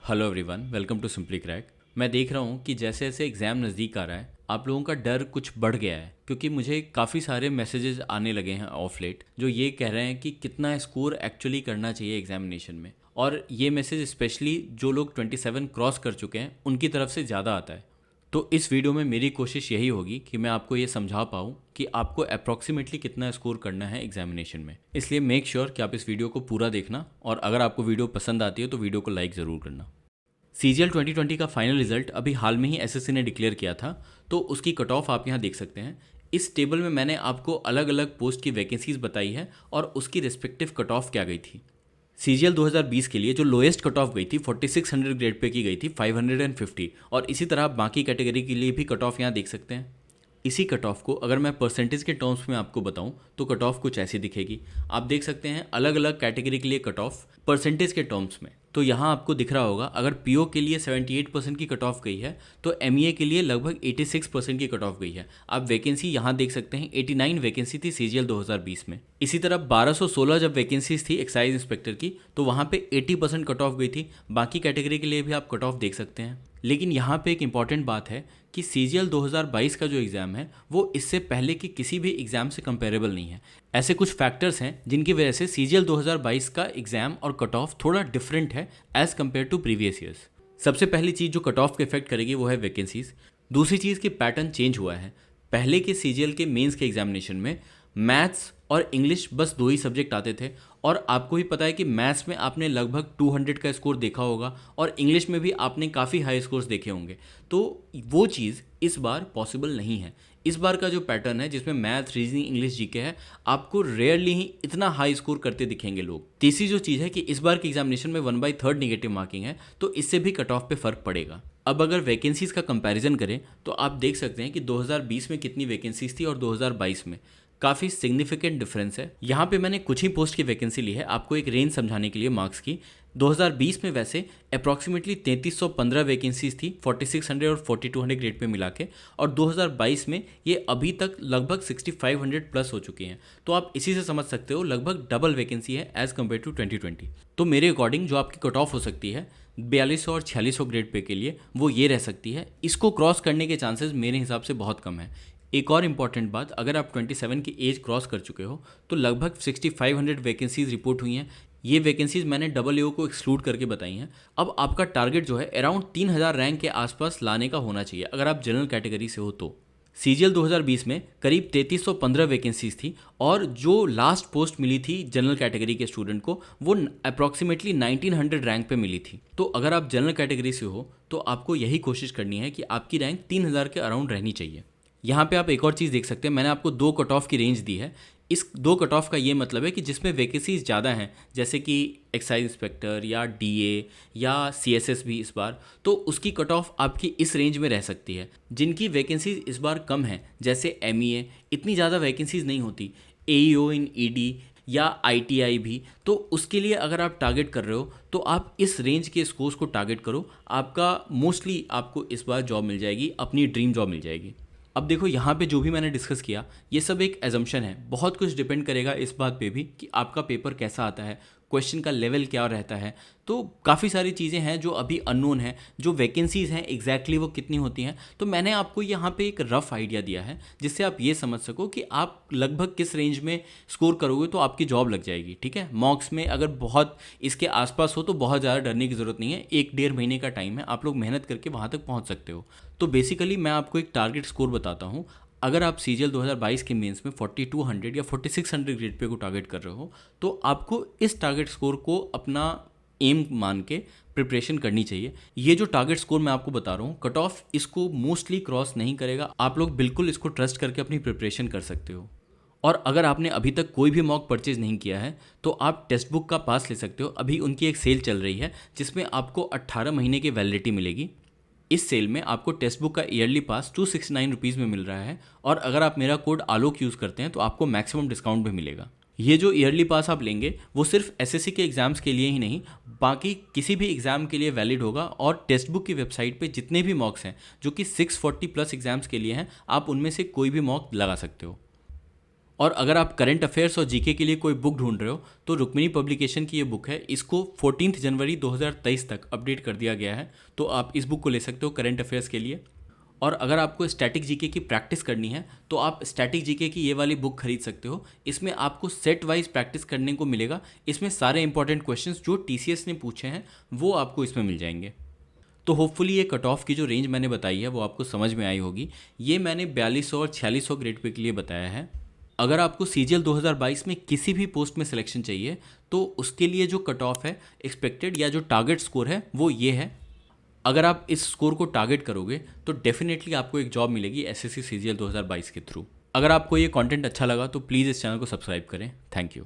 Hello everyone, welcome to simply crack. मैं देख रहा हूँ कि जैसे जैसे एग्ज़ाम नज़दीक आ रहा है आप लोगों का डर कुछ बढ़ गया है, क्योंकि मुझे काफ़ी सारे मैसेजेस आने लगे हैं ऑफ लेट जो ये कह रहे हैं कि कितना स्कोर एक्चुअली करना चाहिए एग्जामिनेशन में। और ये मैसेज स्पेशली जो लोग 27 क्रॉस कर चुके हैं उनकी तरफ से ज़्यादा आता है। तो इस वीडियो में मेरी कोशिश यही होगी कि मैं आपको ये समझा पाऊँ कि आपको अप्रॉक्सीमेटली कितना स्कोर करना है एग्जामिनेशन में। इसलिए मेक श्योर कि आप इस वीडियो को पूरा देखना, और अगर आपको वीडियो पसंद आती है तो वीडियो को लाइक ज़रूर करना। सीजीएल 2020 का फाइनल रिजल्ट अभी हाल में ही एसएससी ने डिक्लेयर किया था, तो उसकी कट ऑफ आप यहाँ देख सकते हैं। इस टेबल में मैंने आपको अलग अलग पोस्ट की वैकेंसीज बताई है और उसकी रिस्पेक्टिव कट ऑफ क्या गई थी। सीजीएल 2020 के लिए जो लोएस्ट कट ऑफ गई थी 4600 ग्रेड पे की गई थी 550, और इसी तरह आप बाकी कैटेगरी के लिए भी कट ऑफ यहाँ देख सकते हैं। इसी कट ऑफ को अगर मैं परसेंटेज के टर्म्स में आपको बताऊं तो कट ऑफ कुछ ऐसी दिखेगी। आप देख सकते हैं अलग अलग कैटेगरी के लिए कट ऑफ परसेंटेज के टर्म्स में। तो यहाँ आपको दिख रहा होगा अगर पीओ के लिए 78% की कट ऑफ गई है तो एमईए के लिए लगभग 86% की कट ऑफ गई है। आप वैकेंसी यहाँ देख सकते हैं 89 वैकेंसी थी सीजीएल 2020 में। इसी तरह 1216 जब वैकेंसीज थी एक्साइज इंस्पेक्टर की तो वहाँ पे 80% कट ऑफ गई थी। बाकी कैटेगरी के लिए भी आप कट ऑफ देख सकते हैं। लेकिन यहाँ पे एक इंपॉर्टेंट बात है कि सीजीएल 2022 का जो एग्ज़ाम है वो इससे पहले की किसी भी एग्ज़ाम से कंपेरेबल नहीं है। ऐसे कुछ फैक्टर्स हैं जिनकी वजह से सीजीएल 2022 का एग्ज़ाम और कट ऑफ थोड़ा डिफरेंट है as compare to previous years. सबसे पहली चीज़ जो कट ऑफ को इफेक्ट करेगी वो है वैकेंसीज। दूसरी चीज़ की पैटर्न चेंज हुआ है। पहले के सीजीएल के मेंस के एग्जामिनेशन में मैथ्स और इंग्लिश बस दो ही सब्जेक्ट आते थे, और आपको ही पता है कि मैथ्स में आपने लगभग 200 का स्कोर देखा होगा और इंग्लिश में भी आपने काफ़ी हाई स्कोर्स देखे होंगे। तो वो चीज़ इस बार पॉसिबल नहीं है। इस बार का जो पैटर्न है जिसमें मैथ, रीजनिंग, इंग्लिश, जीके है, आपको रेयरली ही इतना हाई स्कोर करते दिखेंगे लोग। तीसरी जो चीज़ है कि इस बार के एग्जामिनेशन में 1/3 नेगेटिव मार्किंग है, तो इससे भी कट ऑफ पे फर्क पड़ेगा। अब अगर वैकेंसीज का कंपैरिजन करें तो आप देख सकते हैं कि 2020 में कितनी वैकेंसीज थी और 2022 में काफ़ी सिग्निफिकेंट डिफरेंस है। यहाँ पे मैंने कुछ ही पोस्ट की वैकेंसी ली है आपको एक रेंज समझाने के लिए मार्क्स की। 2020 में वैसे अप्रॉक्सीमेटली 3315 वैकेंसीज थी 4600 और 4200 ग्रेड पे मिला के, और 2022 में ये अभी तक लगभग 6500 प्लस हो चुकी हैं। तो आप इसी से समझ सकते हो लगभग डबल वैकेंसी है एज़ कम्पेयर टू 2020। तो मेरे अकॉर्डिंग जो आपकी कट ऑफ हो सकती है 4200 और 4600 ग्रेड पे के लिए वो ये रह सकती है। इसको क्रॉस करने के चांसेस मेरे हिसाब से बहुत कम है। एक और इम्पॉर्टेंट बात, अगर आप 27 की एज क्रॉस कर चुके हो तो लगभग 6500 वैकेंसीज रिपोर्ट हुई हैं। ये वैकेंसीज मैंने डबल एओ को एक्सक्लूड करके बताई हैं। अब आपका टारगेट जो है अराउंड 3000 रैंक के आसपास लाने का होना चाहिए अगर आप जनरल कैटेगरी से हो तो। सीजीएल 2020 में करीब 3315 वैकेंसीज थी, और जो लास्ट पोस्ट मिली थी जनरल कैटेगरी के स्टूडेंट को वो अप्रॉक्सीमेटली 1900 रैंक पे मिली थी। तो अगर आप जनरल कैटेगरी से हो तो आपको यही कोशिश करनी है कि आपकी रैंक 3000 के अराउंड रहनी चाहिए। यहाँ पे आप एक और चीज़ देख सकते हैं, मैंने आपको दो कट ऑफ की रेंज दी है। इस दो कट ऑफ का ये मतलब है कि जिसमें वैकेंसीज ज़्यादा हैं जैसे कि एक्साइज इंस्पेक्टर या डीए या सीएसएस भी इस बार, तो उसकी कट ऑफ आपकी इस रेंज में रह सकती है। जिनकी वैकेंसीज इस बार कम हैं जैसे एमईए, इतनी ज़्यादा वैकेंसीज नहीं होती, एईओ इन ईडी या आईटीआई भी, तो उसके लिए अगर आप टारगेट कर रहे हो तो आप इस रेंज के स्कोर्स को टारगेट करो। आपका मोस्टली आपको इस बार जॉब मिल जाएगी, अपनी ड्रीम जॉब मिल जाएगी। अब देखो यहाँ पे जो भी मैंने डिस्कस किया ये सब एक एजम्पशन है। बहुत कुछ डिपेंड करेगा इस बात पे भी कि आपका पेपर कैसा आता है, क्वेश्चन का लेवल क्या रहता है। तो काफ़ी सारी चीज़ें हैं जो अभी अननोन है। जो वैकेंसीज़ हैं एग्जैक्टली वो कितनी होती हैं, तो मैंने आपको यहाँ पे एक रफ़ आइडिया दिया है जिससे आप ये समझ सको कि आप लगभग किस रेंज में स्कोर करोगे तो आपकी जॉब लग जाएगी। ठीक है, मॉक्स में अगर बहुत इसके आसपास हो तो बहुत ज़्यादा डरने की ज़रूरत नहीं है। 1-1.5 महीने का टाइम है, आप लोग मेहनत करके वहाँ तक पहुँच सकते हो। तो बेसिकली मैं आपको एक टारगेट स्कोर बताता हूँ। अगर आप सीजीएल 2022 के मेंस में 4200 या 4600 ग्रेड पे को टारगेट कर रहे हो तो आपको इस टारगेट स्कोर को अपना एम मान के प्रिपरेशन करनी चाहिए। ये जो टारगेट स्कोर मैं आपको बता रहा हूँ कट ऑफ इसको मोस्टली क्रॉस नहीं करेगा। आप लोग बिल्कुल इसको ट्रस्ट करके अपनी प्रिपरेशन कर सकते हो। और अगर आपने अभी तक कोई भी मॉक परचेज नहीं किया है तो आप टेक्स्ट बुक का पास ले सकते हो। अभी उनकी एक सेल चल रही है जिसमें आपको 18 महीने की वैलिडिटी मिलेगी। इस सेल में आपको टेक्स्ट बुक का ईयरली पास 269 रुपीज़ में मिल रहा है, और अगर आप मेरा कोड आलोक यूज़ करते हैं तो आपको मैक्सिमम डिस्काउंट भी मिलेगा। ये जो ईयरली पास आप लेंगे वो सिर्फ एसएससी के एग्ज़ाम्स के लिए ही नहीं, बाकी किसी भी एग्ज़ाम के लिए वैलिड होगा। और टेक्स्ट बुक की वेबसाइट पे जितने भी मॉक्स हैं जो कि 640 प्लस एग्ज़ाम्स के लिए हैं, आप उनमें से कोई भी मॉक लगा सकते हो। और अगर आप करंट अफेयर्स और जीके के लिए कोई बुक ढूंढ रहे हो तो रुक्मिणी पब्लिकेशन की ये बुक है, इसको 14 जनवरी 2023 तक अपडेट कर दिया गया है, तो आप इस बुक को ले सकते हो करंट अफेयर्स के लिए। और अगर आपको स्टैटिक जीके की प्रैक्टिस करनी है तो आप स्टैटिक जीके की ये वाली बुक खरीद सकते हो। इसमें आपको सेट वाइज प्रैक्टिस करने को मिलेगा। इसमें सारे इंपॉर्टेंट क्वेश्चंस जो टीसीएस ने पूछे हैं वो आपको इसमें मिल जाएंगे। तो होपफुली ये कट ऑफ की जो रेंज मैंने बताई है वो आपको समझ में आई होगी। ये मैंने 4200 और 4600 ग्रेड पे के लिए बताया है। अगर आपको सीजीएल 2022 में किसी भी पोस्ट में सिलेक्शन चाहिए तो उसके लिए जो कट ऑफ है एक्सपेक्टेड या जो टारगेट स्कोर है वो ये है। अगर आप इस स्कोर को टारगेट करोगे तो डेफिनेटली आपको एक जॉब मिलेगी एसएससी सीजीएल 2022 के थ्रू। अगर आपको ये कंटेंट अच्छा लगा तो प्लीज़ इस चैनल को सब्सक्राइब करें। Thank you.